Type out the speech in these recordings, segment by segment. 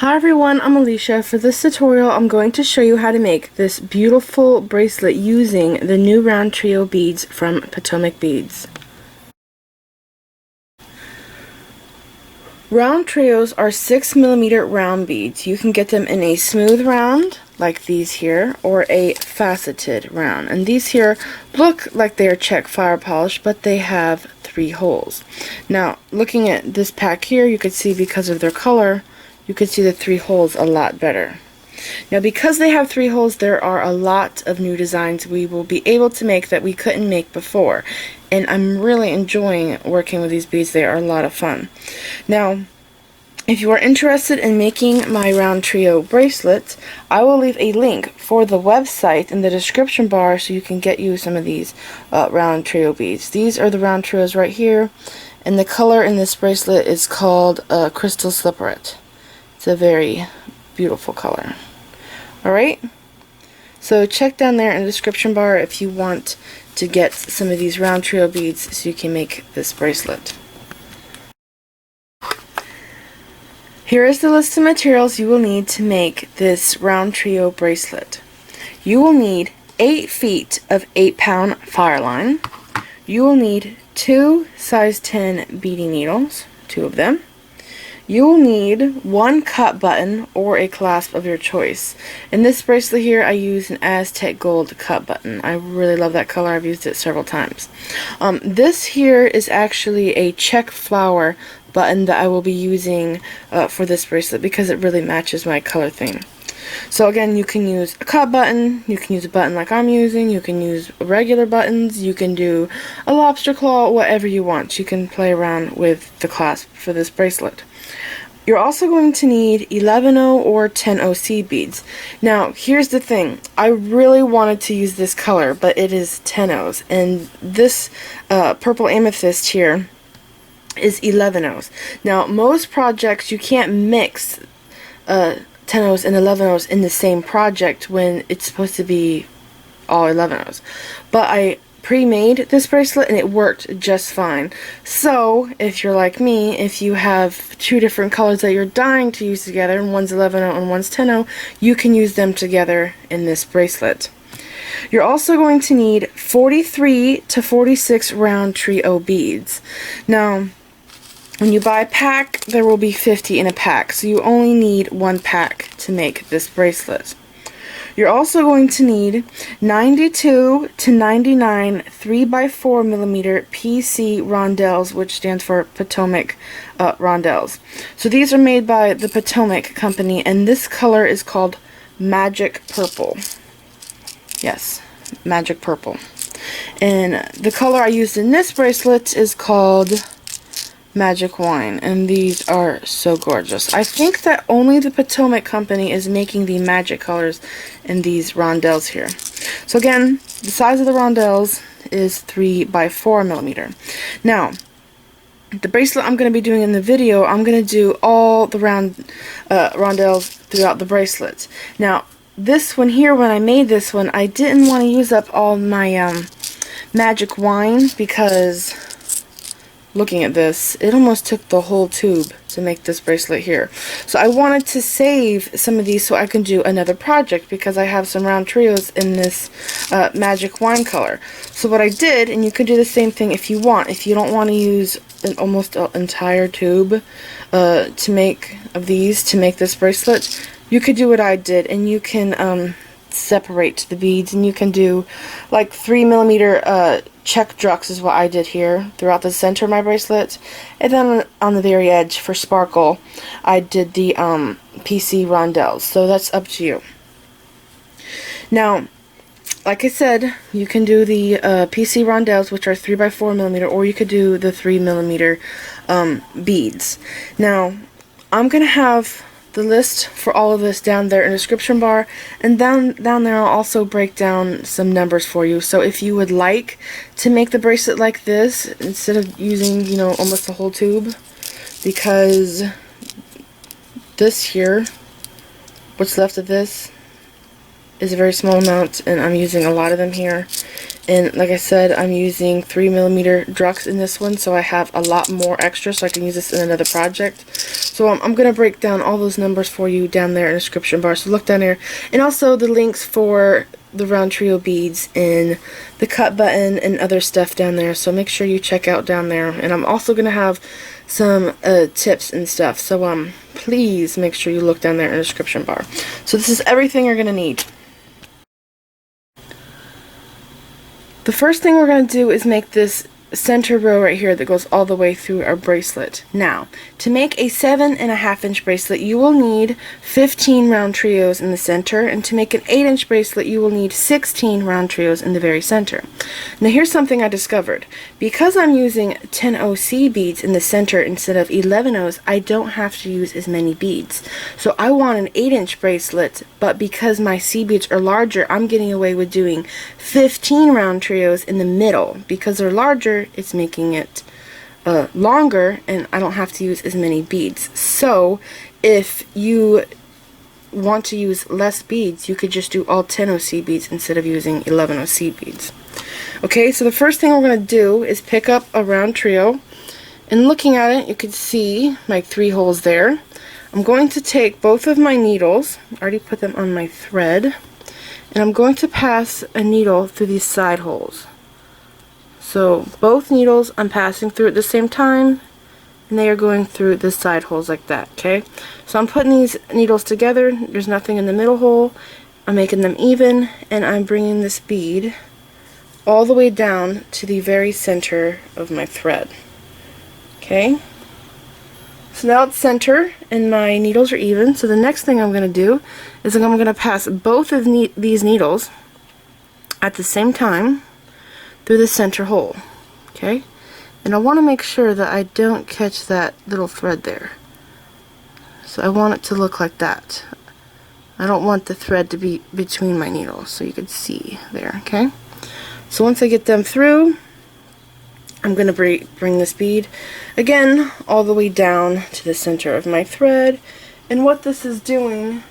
Hi everyone, I'm Alicia. For this tutorial, I'm going to show you how to make this beautiful bracelet using the new RounTrio beads from Potomac Beads. RounTrios are 6mm round beads. You can get them in a smooth round, like these here, or a faceted round. And these here look like they are Czech fire polish, but they have 3 holes. Now, looking at this pack here, you could see because of their color, you can see the 3 holes a lot better. Now, because they have 3 holes, there are a lot of new designs we will be able to make that we couldn't make before. And I'm really enjoying working with these beads. They are a lot of fun. Now, if you are interested in making my RounTrio bracelet, I will leave a link for the website in the description bar so you can get you some of these RounTrio beads. These are the RounTrios right here, and the color in this bracelet is called Crystal Slipperet. It's a very beautiful color. Alright, so check down there in the description bar if you want to get some of these RounTrio beads so you can make this bracelet. Here is the list of materials you will need to make this RounTrio bracelet. You will need 8 feet of 8-pound fireline. You will need 2 size 10 beading needles, 2 of them. You will need 1 cut button or a clasp of your choice. In this bracelet here, I use an Aztec Gold cut button. I really love that color. I've used it several times. This here is actually a Czech flower button that I will be using for this bracelet because it really matches my color theme. So again, you can use a cut button, you can use a button like I'm using, you can use regular buttons, you can do a lobster claw, whatever you want. You can play around with the clasp for this bracelet. You're also going to need 11/0 or 10/0 seed beads. Now, here's the thing. I really wanted to use this color, but it is 10/0s, and this purple amethyst here is 11/0s. Now, most projects you can't mix 10/0s and 11/0s in the same project when it's supposed to be all 11/0s. But I pre-made this bracelet and it worked just fine. So if you're like me, if you have 2 different colors that you're dying to use together, and one's 11/0 and one's 10/0, you can use them together in this bracelet. You're also going to need 43 to 46 RounTrio beads. Now, when you buy a pack, there will be 50 in a pack, so you only need 1 pack to make this bracelet. You're also going to need 92 to 99 3x4mm PC Rondelles, which stands for Potomac Rondelles. So these are made by the Potomac company, and this color is called Magic Purple. Yes, Magic Purple. And the color I used in this bracelet is called Magic Wine, and these are so gorgeous. I think that only the Potomac company is making the magic colors in these rondelles here. So again, the size of the rondelles is 3x4mm. Now, the bracelet I'm going to be doing in the video, I'm going to do all the rondelles throughout the bracelet. Now, this one here, when I made this one, I didn't want to use up all my magic wine because, looking at this, it almost took the whole tube to make this bracelet here. So I wanted to save some of these so I can do another project because I have some RounTrios in this magic wine color. So what I did, and you can do the same thing if you want, if you don't want to use almost an entire tube to make this bracelet, you could do what I did, and you can separate the beads, and you can do like 3mm Czech druks is what I did here throughout the center of my bracelet, and then on the very edge for sparkle I did the PC Rondelles. So that's up to you. Now, like I said, you can do the PC Rondelles, which are 3x4mm, or you could do the 3mm beads. Now, I'm gonna have the list for all of this down there in the description bar, and down there I'll also break down some numbers for you. So if you would like to make the bracelet like this instead of using, you know, almost the whole tube, because this here, what's left of this, is a very small amount, and I'm using a lot of them here, And like I said, I'm using 3mm druks in this one, so I have a lot more extra, so I can use this in another project. So I'm going to break down all those numbers for you down there in the description bar, so look down there. And also the links for the RounTrio beads and the cut button and other stuff down there, so make sure you check out down there. And I'm also going to have some tips and stuff, so please make sure you look down there in the description bar. So this is everything you're going to need. The first thing we're going to do is make this center row right here that goes all the way through our bracelet. Now, to make a 7.5-inch bracelet, you will need 15 round trios in the center, and to make an 8-inch bracelet, you will need 16 round trios in the very center. Now, here's something I discovered. Because I'm using 10 OC beads in the center instead of 11 O's, I don't have to use as many beads. So I want an 8-inch bracelet, but because my C beads are larger, I'm getting away with doing 15 round trios in the middle. Because they're larger, it's making it longer, and I don't have to use as many beads. So if you want to use less beads, you could just do all 10 OC beads instead of using 11 OC beads. Okay, so the first thing we're going to do is pick up a round trio, and looking at it, you can see my 3 holes there. I'm going to take both of my needles, I already put them on my thread, and I'm going to pass a needle through these side holes. So both needles I'm passing through at the same time, and they are going through the side holes like that, okay? So I'm putting these needles together, there's nothing in the middle hole, I'm making them even, and I'm bringing this bead all the way down to the very center of my thread, okay? So now it's center, and my needles are even, so the next thing I'm going to do is I'm going to pass both of these needles at the same time through the center hole, okay? And I want to make sure that I don't catch that little thread there. So I want it to look like that. I don't want the thread to be between my needles, so you can see there, okay? So once I get them through, I'm going to bring this bead again all the way down to the center of my thread, and what this is doing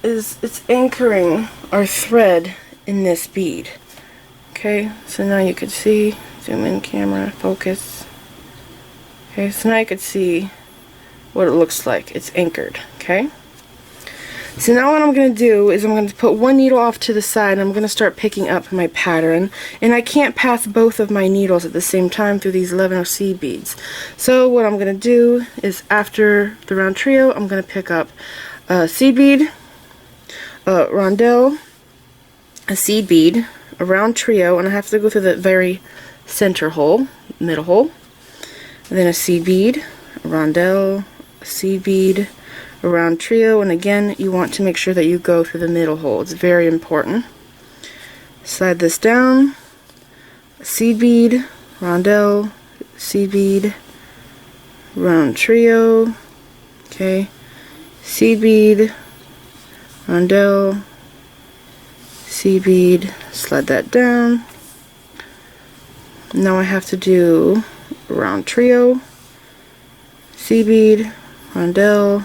is it's anchoring our thread in this bead. Okay, so now you could see, zoom in camera, focus. Okay, so now you could see what it looks like. It's anchored, okay? So now what I'm going to do is I'm going to put one needle off to the side, and I'm going to start picking up my pattern. And I can't pass both of my needles at the same time through these 11 OC beads. So what I'm going to do is after the round trio, I'm going to pick up a seed bead, a rondelle, a seed bead, a round trio, and I have to go through the very center hole, middle hole, and then a seed bead, a rondelle, a seed bead, a round trio, and again you want to make sure that you go through the middle hole. It's very important. Slide this down, a seed bead, rondelle, seed bead, round trio, okay, seed bead, rondelle, seed bead, slide that down. Now I have to do round trio, seed bead, rondelle,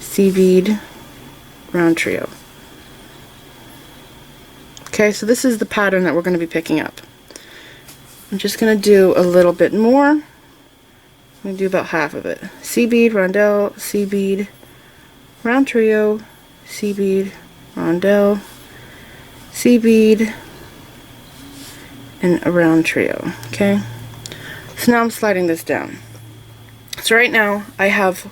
seed bead, round trio. Okay, so this is the pattern that we're going to be picking up. I'm just going to do a little bit more. I'm going to do about half of it. Seed bead, rondelle, seed bead, round trio, seed bead, rondelle, seed bead, and a round trio. Okay, so now I'm sliding this down. So right now I have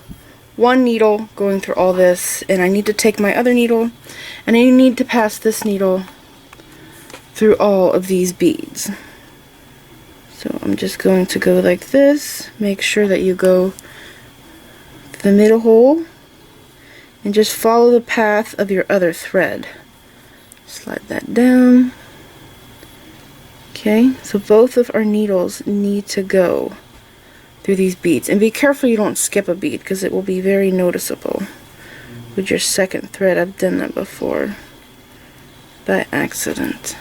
one needle going through all this, and I need to take my other needle and I need to pass this needle through all of these beads. So I'm just going to go like this. Make sure that you go to the middle hole and just follow the path of your other thread. Slide that down. Okay, so both of our needles need to go through these beads, and be careful you don't skip a bead because it will be very noticeable with your second thread. I've done that before by accident.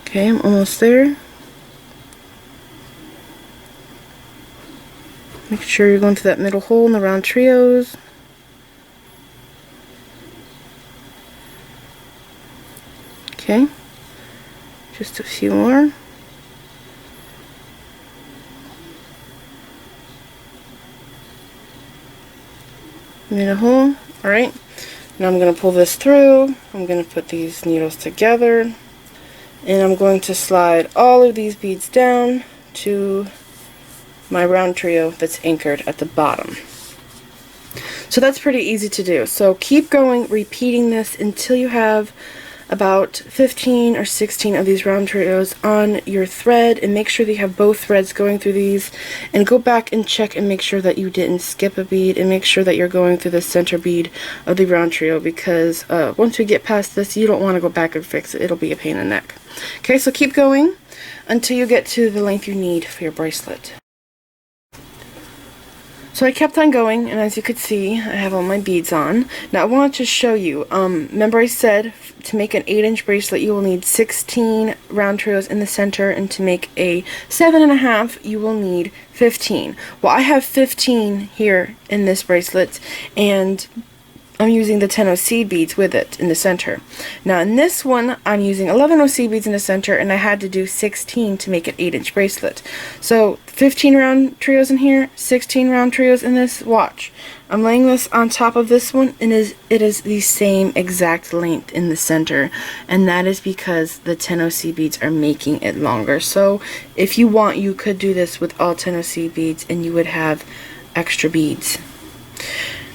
Okay, I'm almost there. Make sure you're going through that middle hole in the round trios. Okay, just a few more. Made a hole. Alright, now I'm going to pull this through. I'm going to put these needles together, and I'm going to slide all of these beads down to my round trio that's anchored at the bottom. So that's pretty easy to do. So keep going, repeating this until you have about 15 or 16 of these round trios on your thread, and make sure that you have both threads going through these, and go back and check and make sure that you didn't skip a bead, and make sure that you're going through the center bead of the round trio, because once we get past this, you don't want to go back and fix it. It'll be a pain in the neck. Okay, so keep going until you get to the length you need for your bracelet. So I kept on going, and as you could see, I have all my beads on. Now I wanted to show you, remember I said to make an 8-inch bracelet you will need 16 round trios in the center, and to make a 7.5 you will need 15. Well, I have 15 here in this bracelet, and I'm using the 10 OC beads with it in the center. Now in this one, I'm using 11 OC beads in the center, and I had to do 16 to make an 8-inch bracelet. So 15 round trios in here, 16 round trios in this. Watch. I'm laying this on top of this one, and it is the same exact length in the center, and that is because the 10 OC beads are making it longer. So if you want, you could do this with all 10 OC beads, and you would have extra beads.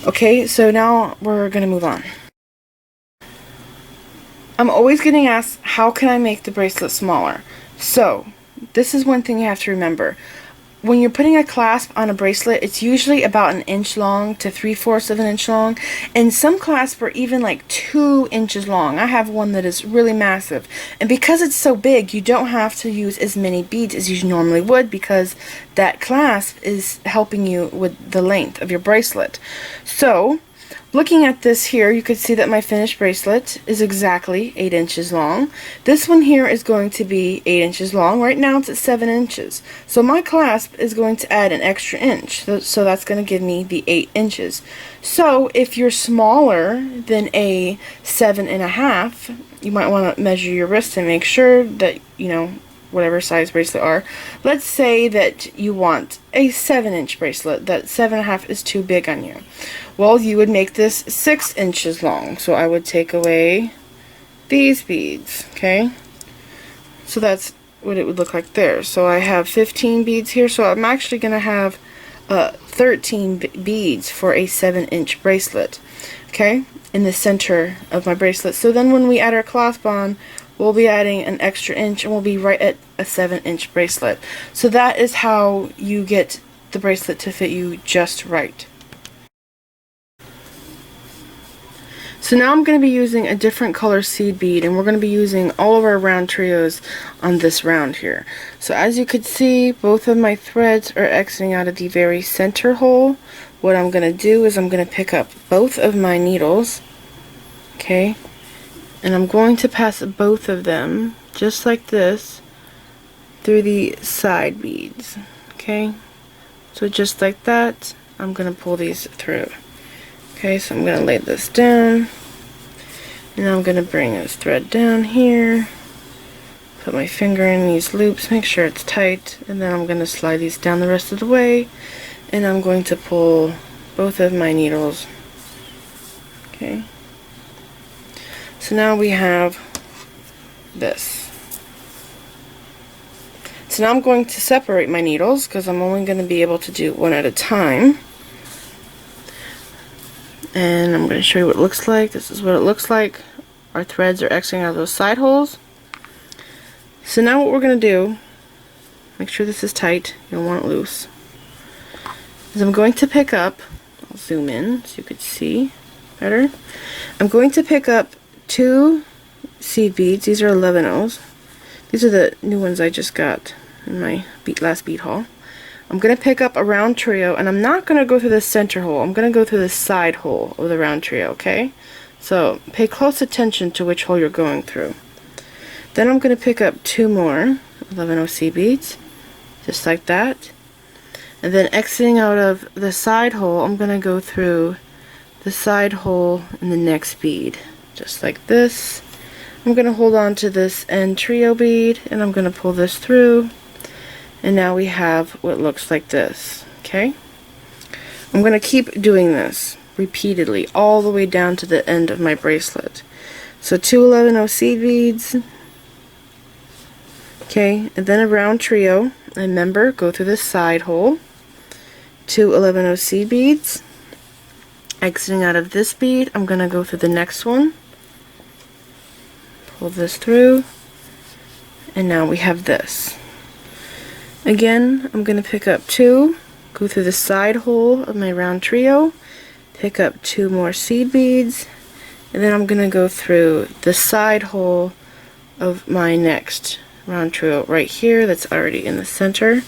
Okay, so now we're going to move on. I'm always getting asked, how can I make the bracelet smaller? So, this is one thing you have to remember. When you're putting a clasp on a bracelet, it's usually about 1 inch long to 3/4 of an inch long, and some clasps are even like 2 inches long. I have one that is really massive, and because it's so big, you don't have to use as many beads as you normally would, because that clasp is helping you with the length of your bracelet. So, looking at this here, you could see that my finished bracelet is exactly 8 inches long. This one here is going to be 8 inches long. Right now it's at 7 inches. So my clasp is going to add an extra inch. So that's going to give me the 8 inches. So if you're smaller than a 7.5, you might want to measure your wrist and make sure that, you know, whatever size bracelet are. Let's say that you want a 7-inch bracelet, that 7.5 is too big on you. Well, you would make this 6 inches long. So I would take away these beads, okay? So that's what it would look like there. So I have 15 beads here, so I'm actually going to have 13 beads for a 7-inch bracelet, okay, in the center of my bracelet. So then when we add our clasp on, we'll be adding an extra inch, and we'll be right at a 7-inch bracelet. So that is how you get the bracelet to fit you just right. So now I'm going to be using a different color seed bead, and we're going to be using all of our round trios on this round here. So as you could see, both of my threads are exiting out of the very center hole. What I'm going to do is I'm going to pick up both of my needles, okay, and I'm going to pass both of them, just like this, through the side beads, okay? So just like that, I'm going to pull these through. Okay, so I'm going to lay this down, and I'm going to bring this thread down here, put my finger in these loops, make sure it's tight, and then I'm going to slide these down the rest of the way, and I'm going to pull both of my needles. Okay. So now we have this. So now I'm going to separate my needles, because I'm only going to be able to do one at a time. And I'm going to show you what it looks like. This is what it looks like. Our threads are exiting out of those side holes. So now what we're going to do, make sure this is tight, you don't want it loose, is I'm going to pick up, I'll zoom in so you could see better. I'm going to pick up 2 seed beads. These are 11-ohs. These are the new ones I just got in my last bead haul. I'm going to pick up a round trio, and I'm not going to go through the center hole. I'm going to go through the side hole of the round trio, okay? So pay close attention to which hole you're going through. Then I'm going to pick up 2 more 11-OC beads, just like that. And then exiting out of the side hole, I'm going to go through the side hole in the next bead, just like this. I'm going to hold on to this end trio bead and I'm going to pull this through, and now we have what looks like this. Okay, I'm going to keep doing this repeatedly all the way down to the end of my bracelet. So 2 11/0 seed beads, okay, and then a round trio, and remember, go through the side hole, 2 11/0 seed beads. Exiting out of this bead, I'm going to go through the next one, pull this through, and now we have this. Again, I'm going to pick up 2, go through the side hole of my round trio, pick up 2 more seed beads, and then I'm going to go through the side hole of my next round trio right here that's already in the center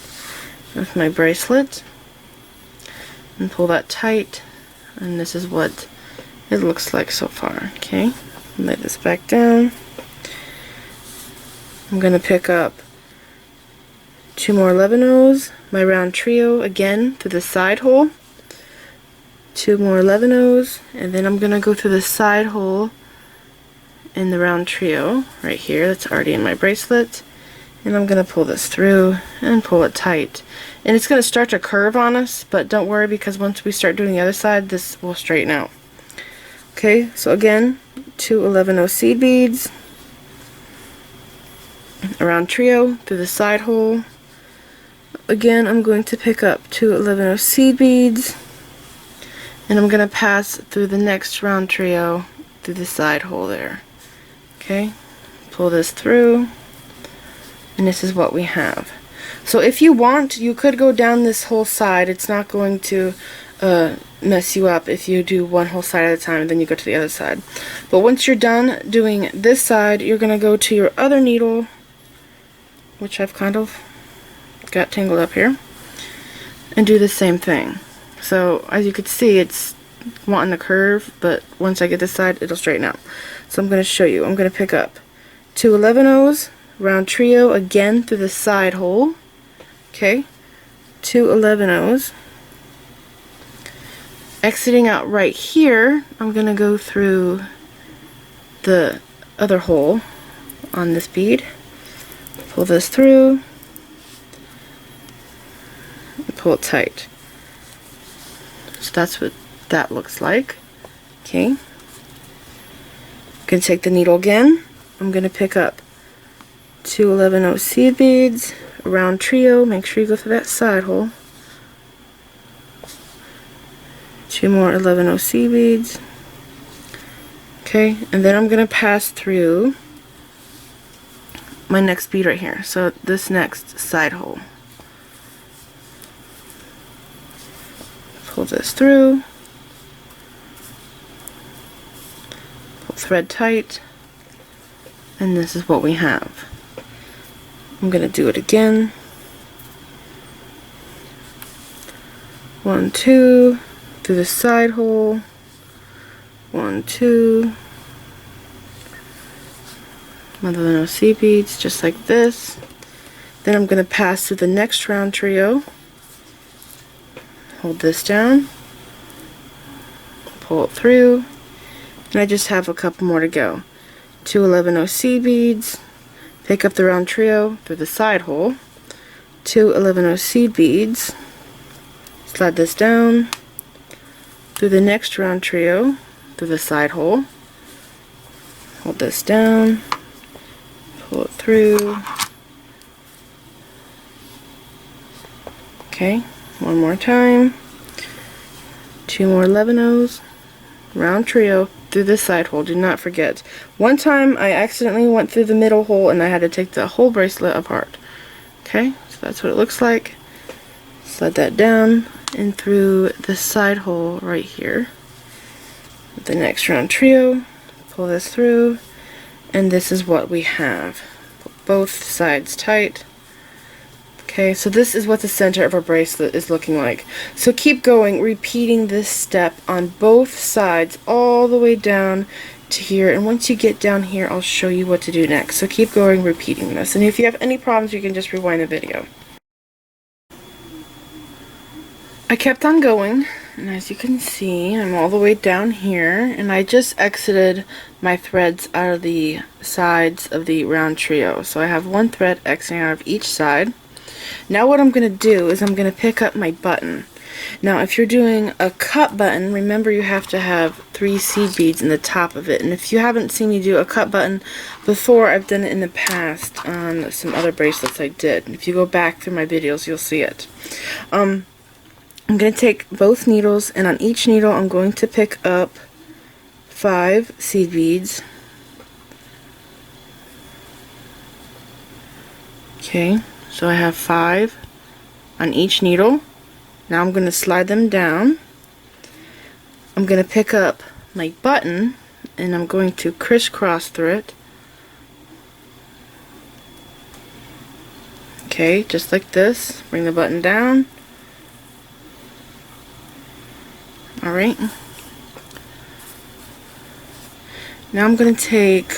of my bracelet, and pull that tight, and this is what it looks like so far. Okay, lay this back down. I'm going to pick up 2 more 11/0s, my round trio again through the side hole, 2 more 11/0s, and then I'm going to go through the side hole in the round trio right here that's already in my bracelet, and I'm going to pull this through and pull it tight. And it's going to start to curve on us, but don't worry, because once we start doing the other side, this will straighten out. Okay, so again, 2 11/0 seed beads, a round trio through the side hole. Again, I'm going to pick up 2 11/0 seed beads, and I'm going to pass through the next round trio through the side hole there. Okay, pull this through, and this is what we have. So if you want, you could go down this whole side. It's not going to mess you up if you do one whole side at a time and then you go to the other side. But once you're done doing this side, you're going to go to your other needle, which I've kind of got tangled up here, and do the same thing. So as you can see, it's wanting to curve, but once I get this side, it'll straighten out. So I'm going to show you. I'm going to pick up 2 11/0s, round trio again through the side hole. Okay, 2 11/0s. Exiting out right here, I'm going to go through the other hole on this bead, pull this through, and pull it tight. So that's what that looks like. Okay, I'm going to take the needle again. I'm going to pick up 2 11/0 seed beads, a round trio, make sure you go through that side hole, 2 more 11/0 seed beads. Okay, and then I'm going to pass through my next bead right here, so this next side hole. Pull this through, pull thread tight, and this is what we have. I'm going to do it again. 1 2 through the side hole, 1 2, 11/0 seed beads, just like this. Then I'm going to pass through the next round trio, hold this down, pull it through, and I just have a couple more to go. 2 11/0 seed beads, pick up the round trio through the side hole, 2 11/0 seed beads, slide this down through the next round trio through the side hole, hold this down, pull it through. Okay, one more time, 2 more 11/0s, round trio through this side hole. Do not forget. One time I accidentally went through the middle hole and I had to take the whole bracelet apart. Okay, so that's what it looks like. Slide that down and through the side hole right here. The next round trio, pull this through, and this is what we have. Pull both sides tight. Okay, so this is what the center of our bracelet is looking like. So keep going, repeating this step on both sides all the way down to here, and once you get down here, I'll show you what to do next. So keep going, repeating this, and if you have any problems, you can just rewind the video. I kept on going, And as you can see, I'm all the way down here, and I just exited my threads out of the sides of the round trio. So I have one thread exiting out of each side. Now what I'm going to do is I'm going to pick up my button. Now if you're doing a cut button, remember you have to have 3 seed beads in the top of it. And if you haven't seen me do a cut button before, I've done it in the past on some other bracelets I did. If you go back through my videos, you'll see it. I'm going to take both needles, and on each needle I'm going to pick up 5 seed beads. Okay, so I have 5 on each needle. Now I'm going to slide them down. I'm going to pick up my button, and I'm going to crisscross through it. Okay, just like this. Bring the button down. Alright. Now I'm going to take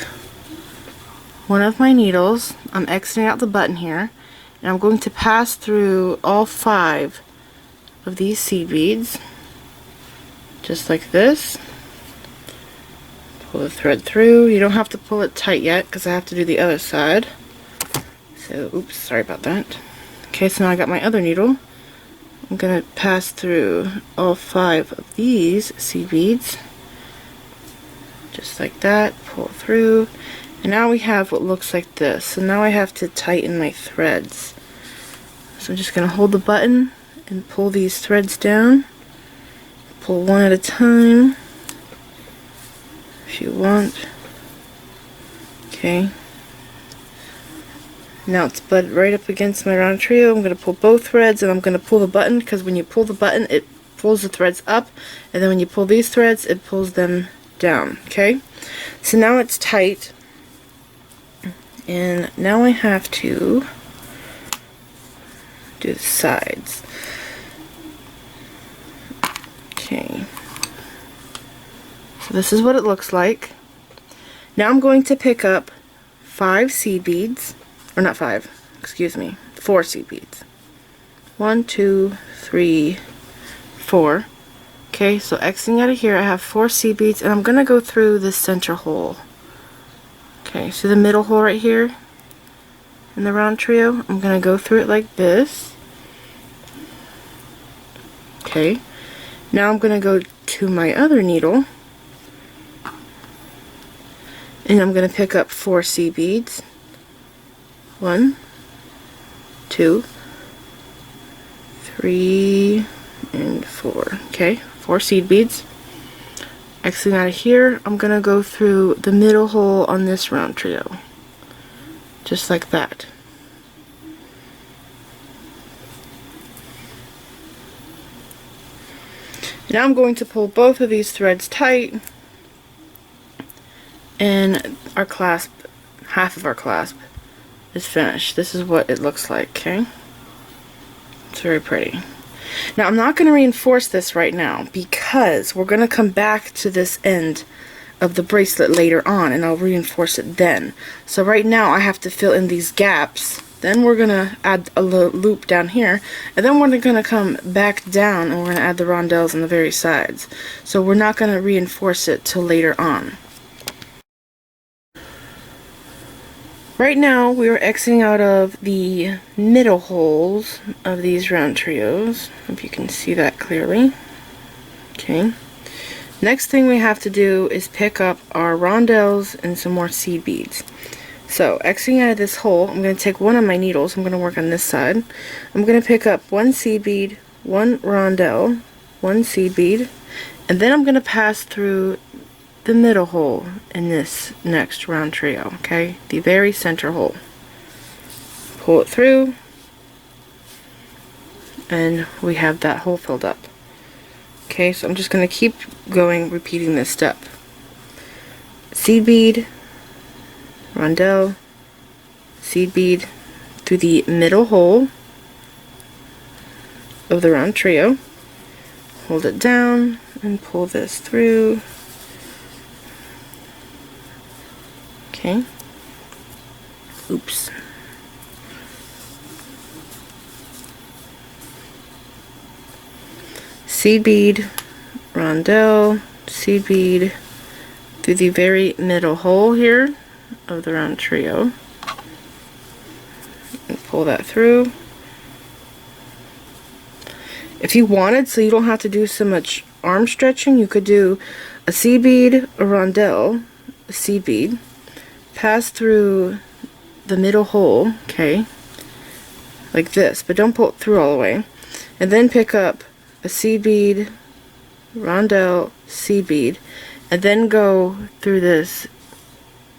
one of my needles. I'm exiting out the button here, and I'm going to pass through all 5 of these seed beads, just like this. Pull the thread through. You don't have to pull it tight yet because I have to do the other side. So, oops, sorry about that. Okay, so now I got my other needle. I'm going to pass through all 5 of these seed beads, just like that. Pull through, and now we have what looks like this. So now I have to tighten my threads. So I'm just going to hold the button and pull these threads down. Pull one at a time if you want. Okay. Now it's butted right up against my round trio. I'm going to pull both threads, and I'm going to pull the button, because when you pull the button it pulls the threads up, and then when you pull these threads it pulls them down. Okay, so now it's tight, and now I have to do the sides. Okay, so this is what it looks like. Now I'm going to pick up 5 seed beads. Or not 5, excuse me, 4 seed beads. 1, 2, 3, 4. Okay, so exiting out of here I have 4 seed beads, and I'm going to go through this center hole. Okay, so the middle hole right here in the round trio, I'm going to go through it like this. Okay, now I'm going to go to my other needle, and I'm going to pick up 4 seed beads. 1, 2, 3, and 4. Okay, 4 seed beads. Exiting out of here, I'm going to go through the middle hole on this round trio. Just like that. Now I'm going to pull both of these threads tight, and our clasp, half of our clasp, is finished. This is what it looks like. Okay, it's very pretty. Now I'm not going to reinforce this right now, because we're going to come back to this end of the bracelet later on, and I'll reinforce it then. So right now I have to fill in these gaps, then we're going to add a loop down here, and then we're going to come back down and we're going to add the rondelles on the very sides. So we're not going to reinforce it till later on. Right now we are exiting out of the middle holes of these round trios. If you can see that clearly. Okay. Next thing we have to do is pick up our rondelles and some more seed beads. So exiting out of this hole, I'm going to take one of my needles. I'm going to work on this side. I'm going to pick up 1 seed bead, 1 rondelle, 1 seed bead, and then I'm going to pass through the middle hole in this next round trio, okay? The very center hole. Pull it through, and we have that hole filled up. Okay, so I'm just going to keep going, repeating this step. Seed bead, rondelle, seed bead through the middle hole of the round trio. Hold it down and pull this through. Okay. Oops. seed bead, rondelle, seed bead through the very middle hole here of the round trio. And pull that through. If you wanted, so you don't have to do so much arm stretching, you could do a seed bead, a rondelle, a seed bead, pass through the middle hole, okay, like this, but don't pull it through all the way, and then pick up a seed bead, rondelle, seed bead, and then go through this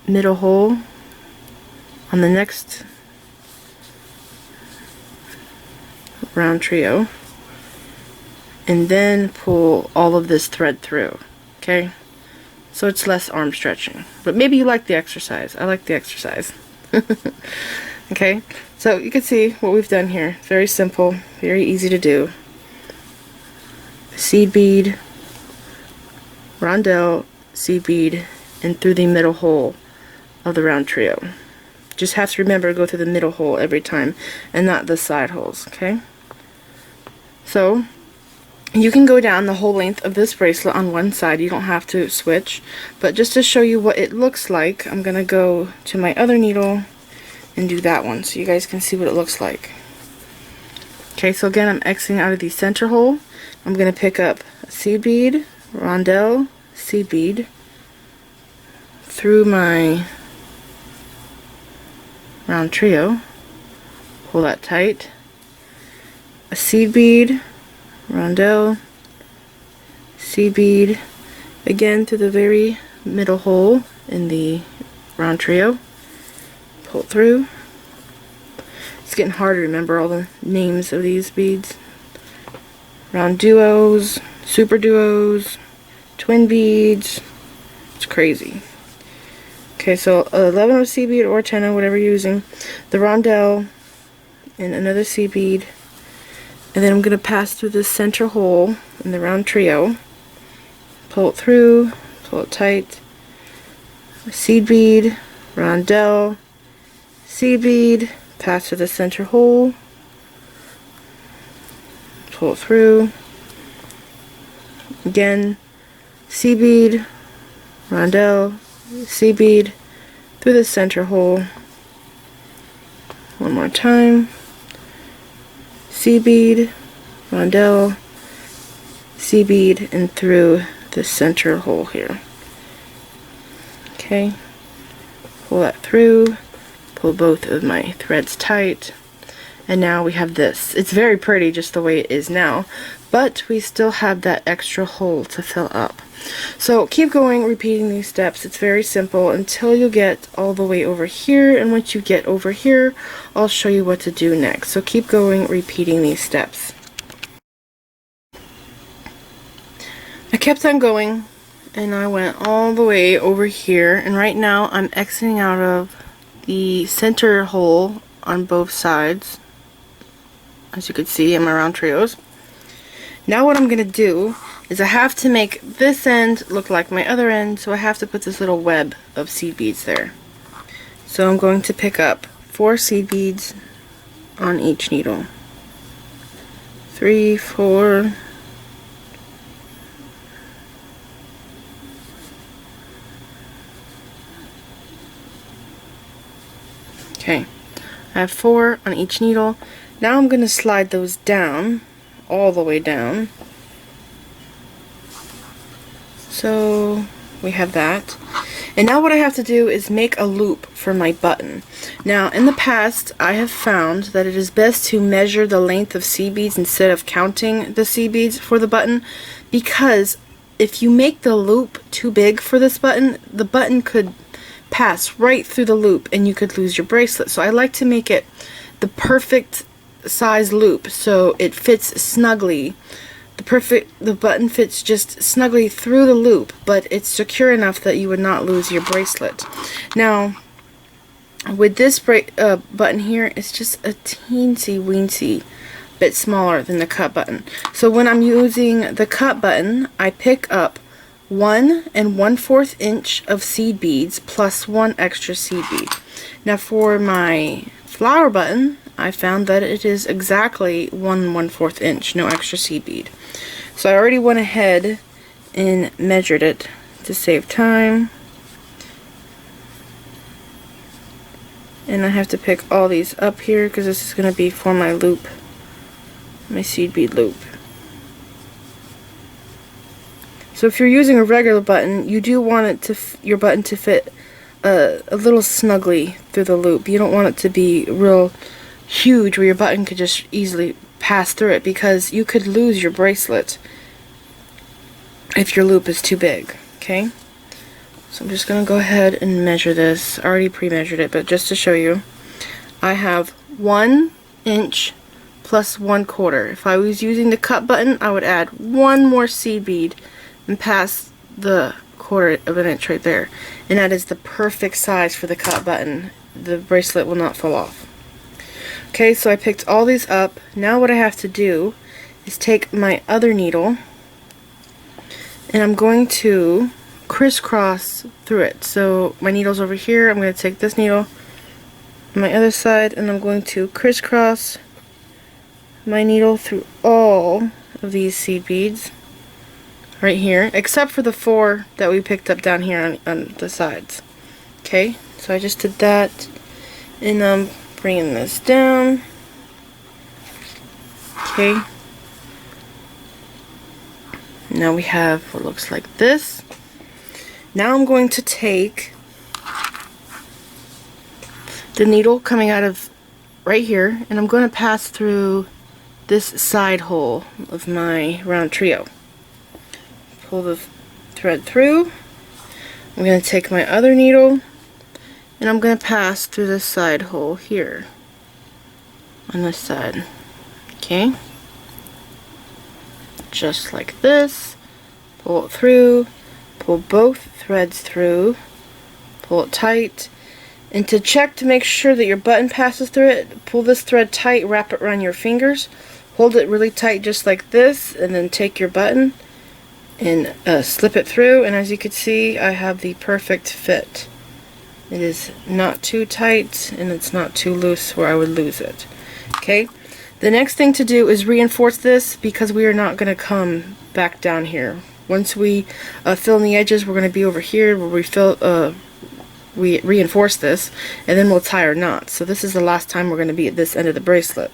middle hole on the next round trio, and then pull all of this thread through, okay? So it's less arm stretching. But maybe you like the exercise. I like the exercise. Okay, so you can see what we've done here. Very simple, very easy to do. Seed bead, rondelle, seed bead, and through the middle hole of the round trio. Just have to remember to go through the middle hole every time and not the side holes, okay? So you can go down the whole length of this bracelet on one side. You don't have to switch, but just to show you what it looks like, I'm gonna go to my other needle and do that one so you guys can see what it looks like. Okay, so again, I'm exiting out of the center hole. I'm gonna pick up a seed bead, rondelle, seed bead through my round trio, pull that tight, a seed bead, rondelle, seed bead, again through the very middle hole in the round trio, pull through. It's getting hard to remember all the names of these beads. Round duos, super duos, twin beads, it's crazy. Okay, so 11 of seed bead or 10 of whatever you're using, the rondelle, and another seed bead. And then I'm going to pass through this center hole in the round trio, pull it through, pull it tight, seed bead, rondelle, seed bead, pass through the center hole, pull it through, again, seed bead, rondelle, seed bead, through the center hole, one more time, seed bead, rondelle, seed bead, and through the center hole here. Okay, pull that through, pull both of my threads tight, and now we have this. It's very pretty just the way it is now, but we still have that extra hole to fill up. So keep going, repeating these steps. It's very simple until you get all the way over here, and once you get over here, I'll show you what to do next. So keep going, repeating these steps. I kept on going, and I went all the way over here, and right now I'm exiting out of the center hole on both sides, as you can see in my round trios. Now what I'm going to do is I have to make this end look like my other end, so I have to put this little web of seed beads there. So I'm going to pick up 4 seed beads on each needle. 3, 4, okay, I have 4 on each needle. Now I'm going to slide those down, all the way down. So we have that. And now what I have to do is make a loop for my button. Now in the past I have found that it is best to measure the length of seed beads instead of counting the seed beads for the button, because if you make the loop too big for this button, the button could pass right through the loop and you could lose your bracelet. So I like to make it the perfect size loop so it fits snugly. The button fits just snugly through the loop, but it's secure enough that you would not lose your bracelet. Now with this button here, it's just a teensy weensy bit smaller than the cut button. So when I'm using the cut button, I pick up 1 1/4 inch of seed beads plus 1 extra seed bead. Now for my flower button, I found that it is exactly 1 1/4 inch, no extra seed bead. So I already went ahead and measured it to save time. And I have to pick all these up here because this is going to be for my loop, my seed bead loop. So if you're using a regular button, you do want it to your button to fit a little snugly through the loop. You don't want it to be real huge where your button could just easily pass through it, because you could lose your bracelet if your loop is too big. Okay? So I'm just going to go ahead and measure this. I already pre-measured it, but just to show you, I have 1 inch plus 1/4. If I was using the cut button, I would add 1 more seed bead and pass the 1/4 of an inch right there. And that is the perfect size for the cut button. The bracelet will not fall off. Okay, so I picked all these up. Now what I have to do is take my other needle and I'm going to crisscross through it. So my needle's over here. I'm going to take this needle on my other side and I'm going to crisscross my needle through all of these seed beads right here, except for the 4 that we picked up down here on the sides. Okay, so I just did that, and I'm bringing this down. Okay, now we have what looks like this. Now I'm going to take the needle coming out of right here, and I'm going to pass through this side hole of my RounTrio. Pull the thread through. I'm going to take my other needle and I'm going to pass through this side hole here on this side. Okay, just like this. Pull it through, pull both threads through, pull it tight, and to check to make sure that your button passes through it, pull this thread tight, wrap it around your fingers, hold it really tight just like this, and then take your button and slip it through, and as you can see, I have the perfect fit. It is not too tight and it's not too loose where I would lose it. Okay, the next thing to do is reinforce this, because we are not going to come back down here. Once we fill in the edges, we're going to be over here where we reinforce this, and then we'll tie our knots. So this is the last time we're going to be at this end of the bracelet.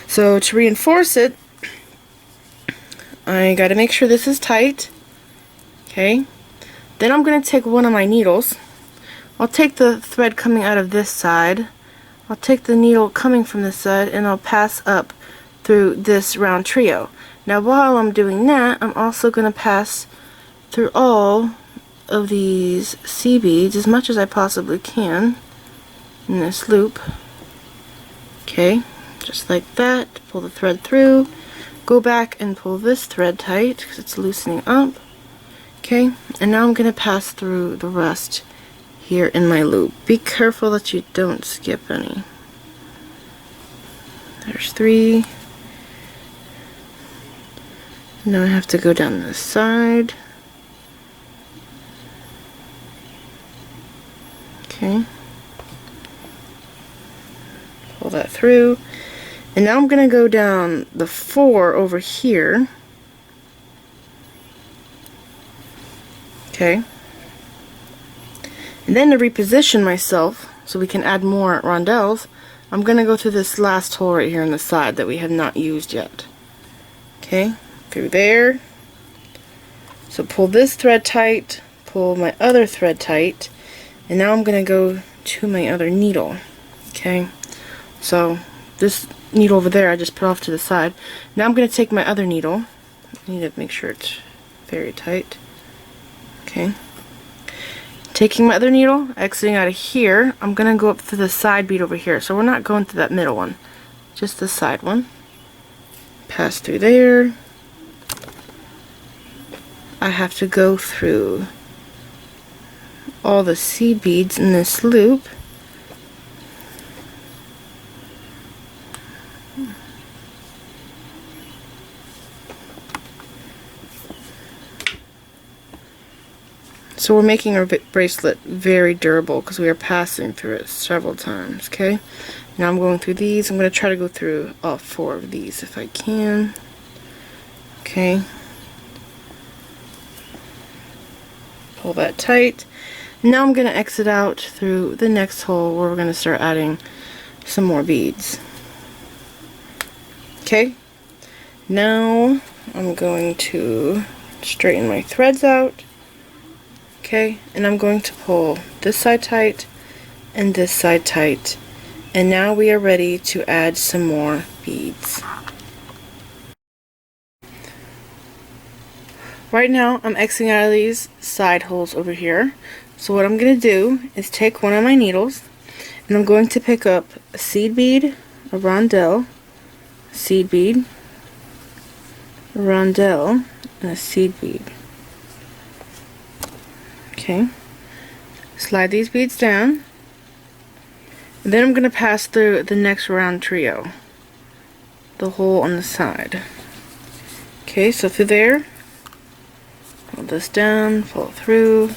So to reinforce it, I got to make sure this is tight. Okay, then I'm going to take one of my needles. I'll take the thread coming out of this side. I'll take the needle coming from this side and I'll pass up through this RounTrio. Now while I'm doing that, I'm also going to pass through all of these seed beads as much as I possibly can in this loop. Okay, just like that. Pull the thread through. Go back and pull this thread tight because it's loosening up. Okay, and now I'm going to pass through the rest here in my loop. Be careful that you don't skip any. There's 3. Now I have to go down this side. Okay, pull that through. And now I'm going to go down the 4 over here. Okay. And then to reposition myself so we can add more rondelles, I'm going to go through this last hole right here on the side that we have not used yet. Okay, through there. So pull this thread tight, pull my other thread tight, and now I'm going to go to my other needle. Okay, so this needle over there I just put off to the side. Now I'm going to take my other needle. I need to make sure it's very tight. Okay, taking my other needle, exiting out of here, I'm going to go up through the side bead over here. So we're not going through that middle one, just the side one. Pass through there. I have to go through all the seed beads in this loop. So we're making our bracelet very durable because we are passing through it several times. Okay, now I'm going through these. I'm going to try to go through all 4 of these if I can. Okay, Pull that tight. Now I'm going to exit out through the next hole where we're going to start adding some more beads. Okay, now I'm going to straighten my threads out. Okay, and I'm going to pull this side tight and this side tight. And now we are ready to add some more beads. Right now I'm exiting out of these side holes over here. So what I'm going to do is take one of my needles and I'm going to pick up a seed bead, a rondelle, seed bead, a rondelle, and a seed bead. Okay, slide these beads down, and then I'm going to pass through the next round trio, the hole on the side. Okay, so through there, pull this down, pull it through,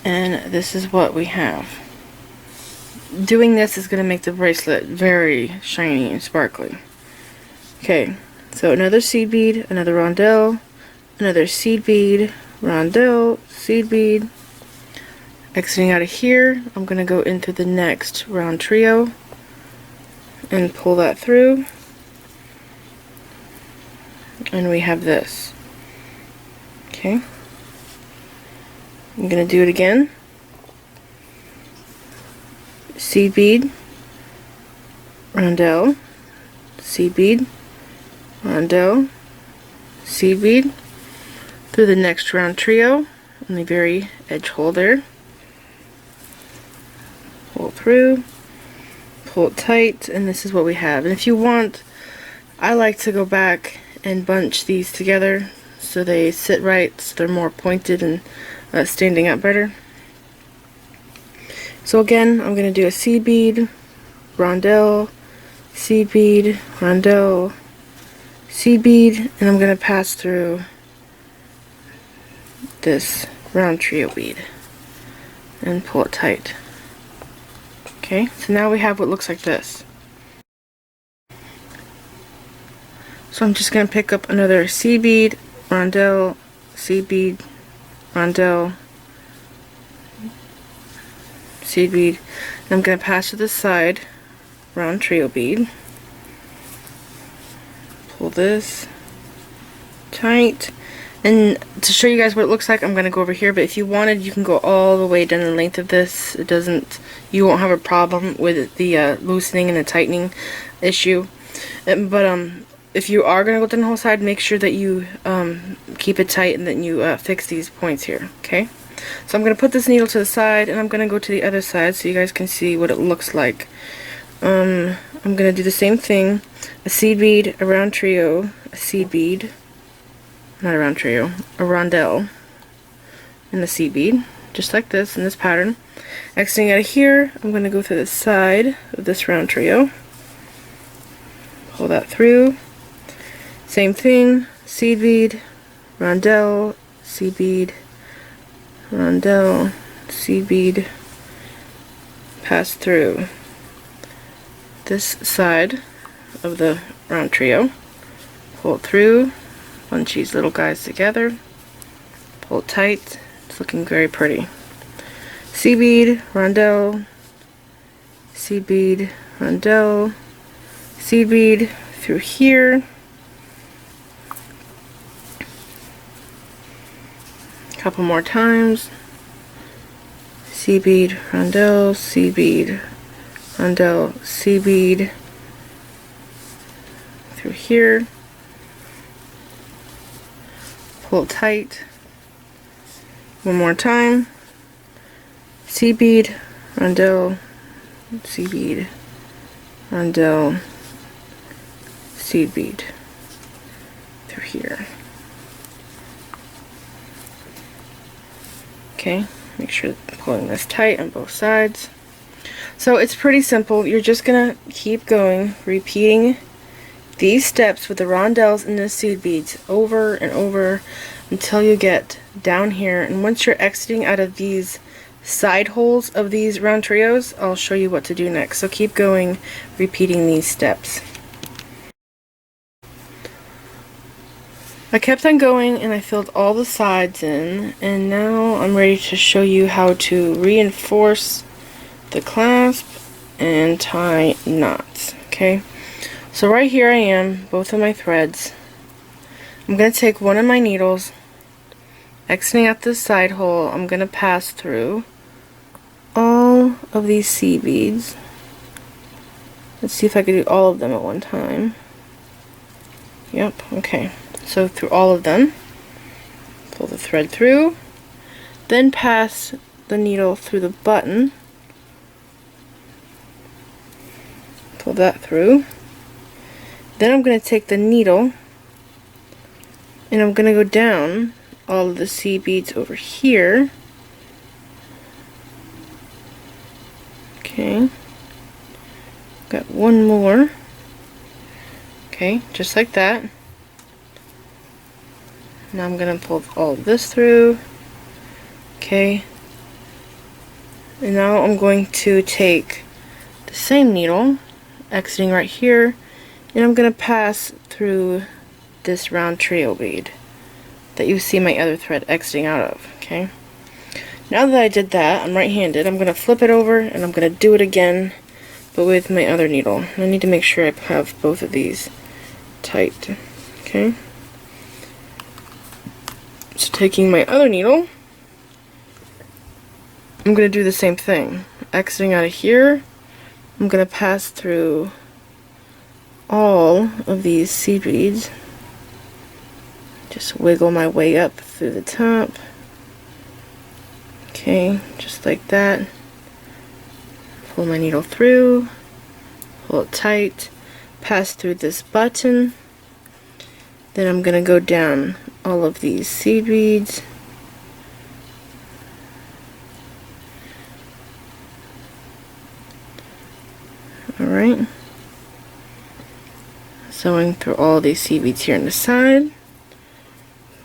and this is what we have. Doing this is going to make the bracelet very shiny and sparkly. Okay, so another seed bead, another rondelle, another seed bead, rondelle, seed bead. Exiting out of here, I'm going to go into the next round trio and pull that through. And we have this. Okay. I'm going to do it again. Seed bead, rondelle, seed bead, rondelle, seed bead, through the next round trio on the very edge hole there. Pull through, pull it tight, and this is what we have. And if you want, I like to go back and bunch these together so they sit right, so they're more pointed and standing up better. So again, I'm going to do a seed bead, rondelle, seed bead, rondelle, seed bead, and I'm going to pass through this round trio bead and pull it tight. Okay, so now we have what looks like this. So I'm just going to pick up another seed bead, rondelle, seed bead, rondelle, seed bead, and I'm going to pass to the side round trio bead. Pull this tight, and to show you guys what it looks like, I'm going to go over here, but if you wanted, you can go all the way down the length of this. It doesn't, you won't have a problem with the loosening and the tightening issue. But if you are going to go down the whole side, make sure that you keep it tight and then you fix these points here. Okay, so I'm going to put this needle to the side and I'm going to go to the other side so you guys can see what it looks like. I'm going to do the same thing: a seed bead, a round trio, a seed bead, not a round trio, a rondelle, and the seed bead, just like this in this pattern. Exiting out of here, I'm going to go through the side of this round trio, pull that through, same thing, seed bead, rondelle, seed bead, rondelle, seed bead, pass through this side of the round trio, pull it through, bunch these little guys together, pull it tight. It's looking very pretty. Seed bead, rondelle, seed bead, rondelle, seed bead through here, a couple more times, seed bead, rondelle, seed bead, rondelle, seed bead through here, pull it tight, one more time, seed bead, rondelle, seed bead, rondelle, seed bead through here. Okay, make sure pulling this tight on both sides. So it's pretty simple. You're just gonna keep going, repeating these steps with the rondelles and the seed beads over and over until you get down here. And once you're exiting out of these side holes of these round trios, I'll show you what to do next. So keep going, repeating these steps. I kept on going and I filled all the sides in, and now I'm ready to show you how to reinforce the clasp and tie knots. Okay, so right here I am, both of my threads. I'm going to take one of my needles, exiting out this side hole. I'm going to pass through all of these seed beads. Let's see if I can do all of them at one time. Yep, okay. So through all of them, pull the thread through, then pass the needle through the button, pull that through. Then I'm going to take the needle and I'm going to go down all of the seed beads over here. Okay, got one more. Okay, just like that. Now I'm going to pull all of this through. Okay, and now I'm going to take the same needle, exiting right here, and I'm going to pass through this RounTrio bead that you see my other thread exiting out of. Okay, now that I did that, I'm right-handed. I'm going to flip it over and I'm going to do it again, but with my other needle. I need to make sure I have both of these tight. Okay, so taking my other needle, I'm going to do the same thing. Exiting out of here, I'm going to pass through all of these seed beads. Just wiggle my way up through the top. Okay, just like that. Pull my needle through, pull it tight, pass through this button. Then I'm going to go down all of these seed beads. Alright. Sewing through all these seed beads here on the side.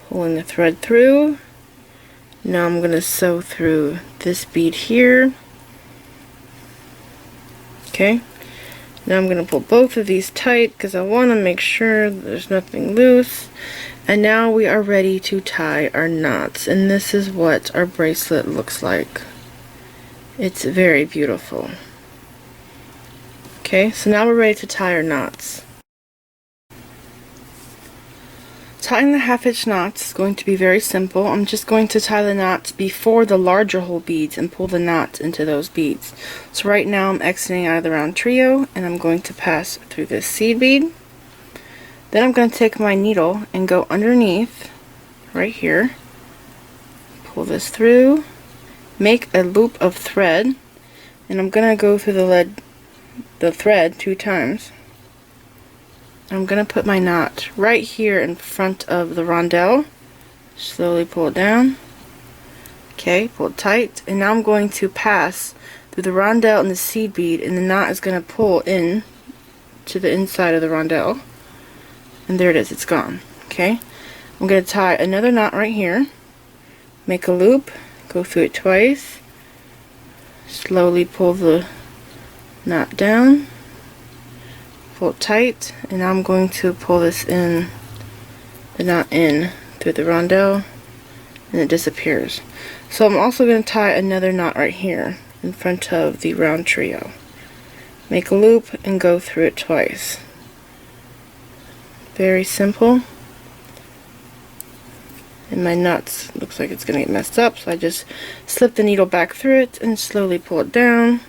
Pulling the thread through. Now I'm going to sew through this bead here. Okay. Now I'm going to pull both of these tight because I want to make sure there's nothing loose. And now we are ready to tie our knots. And this is what our bracelet looks like. It's very beautiful. Okay, so now we're ready to tie our knots. Tying the half-hitch knots is going to be very simple. I'm just going to tie the knots before the larger hole beads and pull the knots into those beads. So right now I'm exiting out of the RounTrio and I'm going to pass through this seed bead. Then I'm going to take my needle and go underneath right here. Pull this through. Make a loop of thread, and I'm going to go through the thread 2 times. I'm going to put my knot right here in front of the rondelle. Slowly pull it down. Okay, pull it tight. And now I'm going to pass through the rondelle and the seed bead, and the knot is going to pull in to the inside of the rondelle. And there it is, it's gone. Okay, I'm going to tie another knot right here. Make a loop, go through it twice. Slowly pull the knot down. Pull it tight, and now I'm going to pull this in, the knot in through the rondelle, and it disappears. So I'm also going to tie another knot right here in front of the RounTrio. Make a loop and go through it twice. Very simple. And my knots looks like it's going to get messed up, so I just slip the needle back through it and slowly pull it down,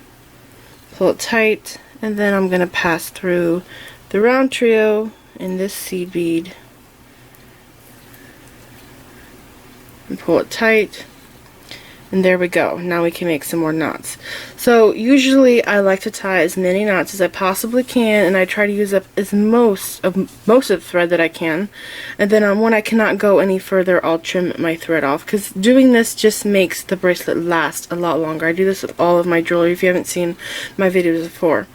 pull it tight. And then I'm going to pass through the RounTrio in this seed bead and pull it tight. And there we go. Now we can make some more knots. So usually I like to tie as many knots as I possibly can, and I try to use up as most of the thread that I can. And then when I cannot go any further, I'll trim my thread off, because doing this just makes the bracelet last a lot longer. I do this with all of my jewelry if you haven't seen my videos before.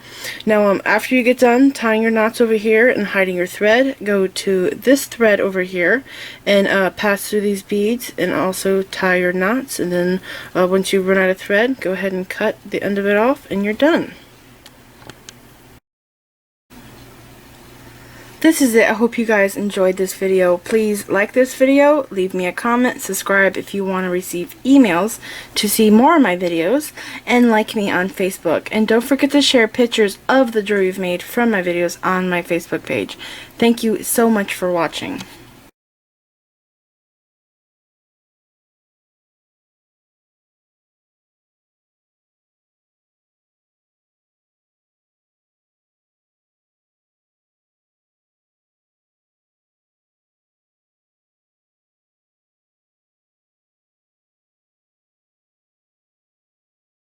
Now after you get done tying your knots over here and hiding your thread, go to this thread over here and pass through these beads and also tie your knots, and then once you run out of thread, go ahead and cut the end of it off and you're done. this is it. I hope you guys enjoyed this video. Please like this video, leave me a comment, subscribe if you want to receive emails to see more of my videos, and like me on Facebook. And don't forget to share pictures of the jewelry you've made from my videos on my Facebook page. Thank you so much for watching.